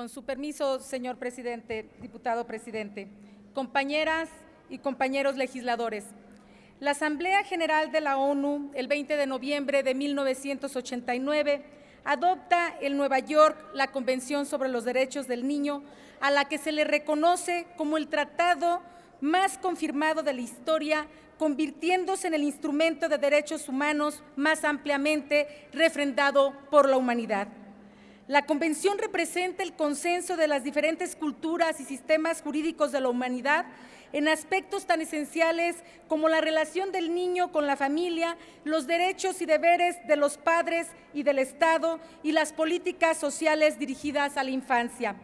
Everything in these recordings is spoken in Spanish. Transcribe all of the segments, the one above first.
Con su permiso, señor presidente, diputado presidente, compañeras y compañeros legisladores, la Asamblea General de la ONU, el 20 de noviembre de 1989, adopta en Nueva York la Convención sobre los Derechos del Niño, a la que se le reconoce como el tratado más confirmado de la historia, convirtiéndose en el instrumento de derechos humanos más ampliamente refrendado por la humanidad. La Convención representa el consenso de las diferentes culturas y sistemas jurídicos de la humanidad en aspectos tan esenciales como la relación del niño con la familia, los derechos y deberes de los padres y del Estado y las políticas sociales dirigidas a la infancia.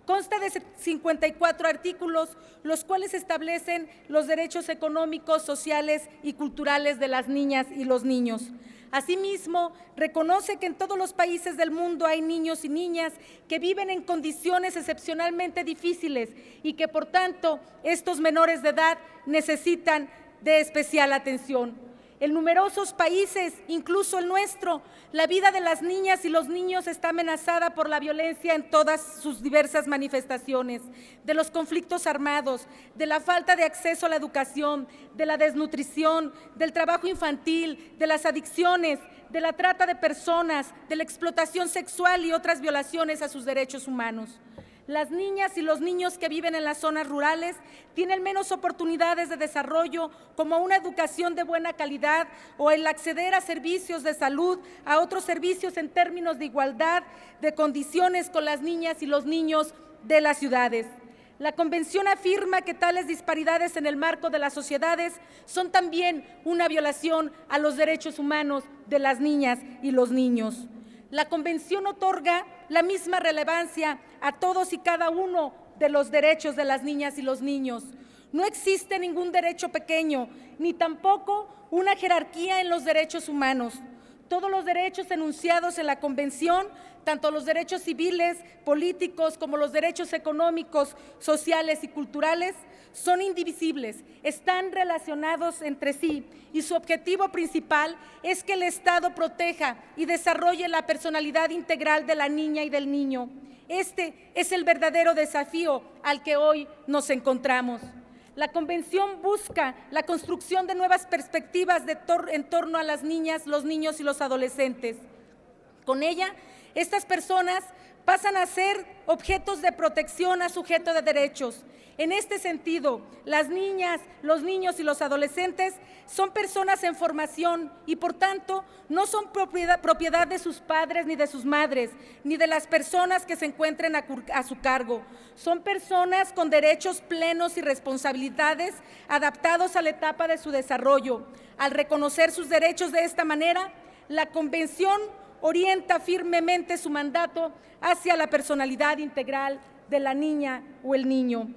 Consta de 54 artículos, los cuales establecen los derechos económicos, sociales y culturales de las niñas y los niños. Asimismo, reconoce que en todos los países del mundo hay niños y niñas que viven en condiciones excepcionalmente difíciles y que, por tanto, estos menores de edad necesitan de especial atención. En numerosos países, incluso el nuestro, la vida de las niñas y los niños está amenazada por la violencia en todas sus diversas manifestaciones, de los conflictos armados, de la falta de acceso a la educación, de la desnutrición, del trabajo infantil, de las adicciones, de la trata de personas, de la explotación sexual y otras violaciones a sus derechos humanos. Las niñas y los niños que viven en las zonas rurales tienen menos oportunidades de desarrollo, como una educación de buena calidad o el acceder a servicios de salud, a otros servicios en términos de igualdad de condiciones con las niñas y los niños de las ciudades. La Convención afirma que tales disparidades en el marco de las sociedades son también una violación a los derechos humanos de las niñas y los niños. La Convención otorga la misma relevancia a todos y cada uno de los derechos de las niñas y los niños. No existe ningún derecho pequeño, ni tampoco una jerarquía en los derechos humanos. Todos los derechos enunciados en la Convención, tanto los derechos civiles, políticos, como los derechos económicos, sociales y culturales, son indivisibles, están relacionados entre sí y su objetivo principal es que el Estado proteja y desarrolle la personalidad integral de la niña y del niño. Este es el verdadero desafío al que hoy nos encontramos. La Convención busca la construcción de nuevas perspectivas en torno a las niñas, los niños y los adolescentes. Con ella, estas personas pasan a ser objetos de protección a sujeto de derechos. En este sentido, las niñas, los niños y los adolescentes son personas en formación y, por tanto, no son propiedad de sus padres ni de sus madres, ni de las personas que se encuentren a su cargo. Son personas con derechos plenos y responsabilidades adaptados a la etapa de su desarrollo. Al reconocer sus derechos de esta manera, la Convención orienta firmemente su mandato hacia la personalidad integral de la niña o el niño.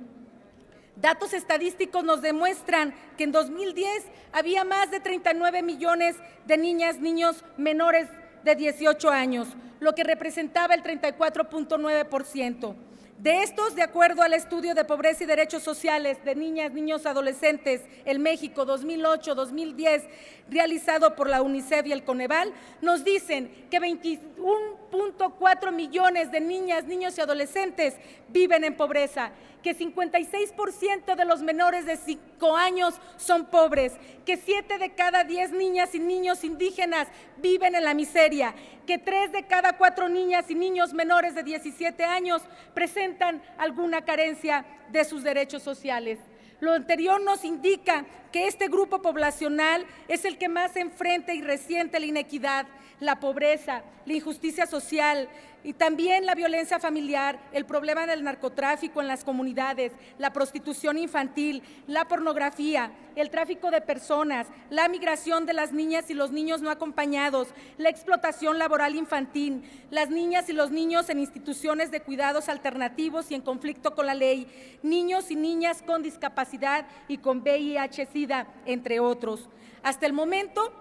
Datos estadísticos nos demuestran que en 2010 había más de 39 millones de niñas, niños menores de 18 años, lo que representaba el 34.9%. De estos, de acuerdo al estudio de pobreza y derechos sociales de niñas, niños, adolescentes en México 2008-2010, realizado por la UNICEF y el Coneval, nos dicen que 21.4 millones de niñas, niños y adolescentes viven en pobreza, que 56% de los menores de 5 años son pobres, que 7 de cada 10 niñas y niños indígenas viven en la miseria, que 3 de cada 4 niñas y niños menores de 17 años presentan alguna carencia de sus derechos sociales. Lo anterior nos indica que este grupo poblacional es el que más enfrenta y resiente la inequidad, la pobreza, la injusticia social y también la violencia familiar, el problema del narcotráfico en las comunidades, la prostitución infantil, la pornografía, el tráfico de personas, la migración de las niñas y los niños no acompañados, la explotación laboral infantil, las niñas y los niños en instituciones de cuidados alternativos y en conflicto con la ley, niños y niñas con discapacidad y con VIH-Sida, entre otros. Hasta el momento,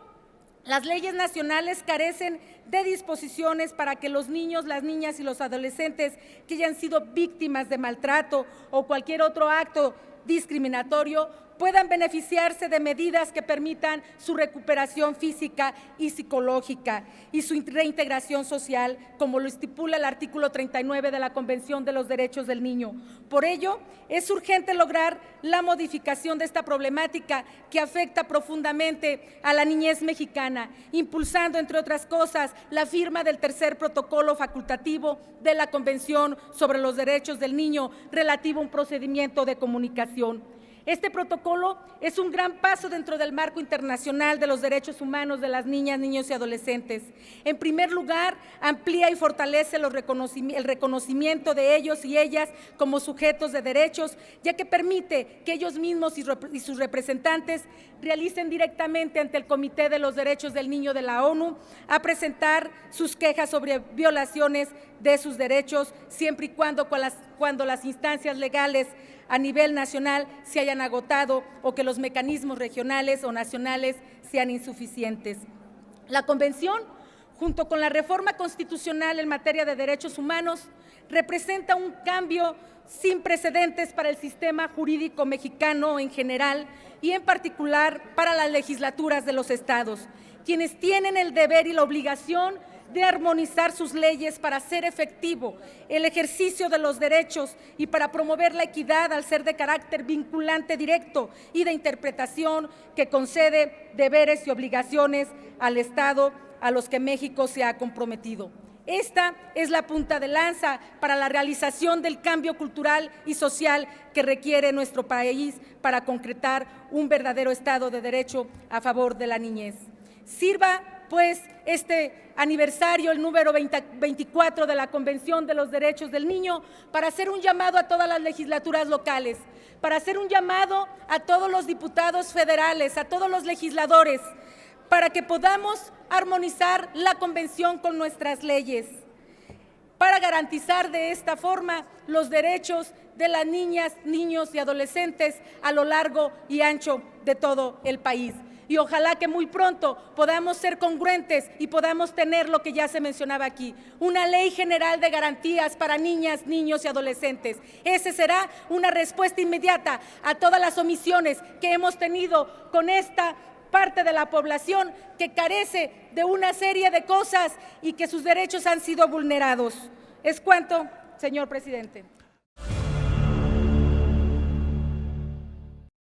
las leyes nacionales carecen de disposiciones para que los niños, las niñas y los adolescentes que hayan sido víctimas de maltrato o cualquier otro acto discriminatorio puedan beneficiarse de medidas que permitan su recuperación física y psicológica y su reintegración social, como lo estipula el artículo 39 de la Convención de los Derechos del Niño. Por ello, es urgente lograr la modificación de esta problemática que afecta profundamente a la niñez mexicana, impulsando, entre otras cosas, la firma del tercer protocolo facultativo de la Convención sobre los Derechos del Niño relativo a un procedimiento de comunicación. Este protocolo es un gran paso dentro del marco internacional de los derechos humanos de las niñas, niños y adolescentes. En primer lugar, amplía y fortalece el reconocimiento de ellos y ellas como sujetos de derechos, ya que permite que ellos mismos y sus representantes realicen directamente ante el Comité de los Derechos del Niño de la ONU a presentar sus quejas sobre violaciones de sus derechos, siempre y cuando las instancias legales a nivel nacional se hayan agotado o que los mecanismos regionales o nacionales sean insuficientes. La Convención, junto con la reforma constitucional en materia de derechos humanos, representa un cambio sin precedentes para el sistema jurídico mexicano en general y en particular para las legislaturas de los estados, quienes tienen el deber y la obligación de armonizar sus leyes para hacer efectivo el ejercicio de los derechos y para promover la equidad al ser de carácter vinculante directo y de interpretación que concede deberes y obligaciones al Estado a los que México se ha comprometido. Esta es la punta de lanza para la realización del cambio cultural y social que requiere nuestro país para concretar un verdadero Estado de Derecho a favor de la niñez. Sirva pues este aniversario, el número 24 de la Convención de los Derechos del Niño, para hacer un llamado a todas las legislaturas locales, para hacer un llamado a todos los diputados federales, a todos los legisladores, para que podamos armonizar la Convención con nuestras leyes, para garantizar de esta forma los derechos de las niñas, niños y adolescentes a lo largo y ancho de todo el país. Y ojalá que muy pronto podamos ser congruentes y podamos tener lo que ya se mencionaba aquí, una ley general de garantías para niñas, niños y adolescentes. Esa será una respuesta inmediata a todas las omisiones que hemos tenido con esta parte de la población que carece de una serie de cosas y que sus derechos han sido vulnerados. Es cuanto, señor presidente.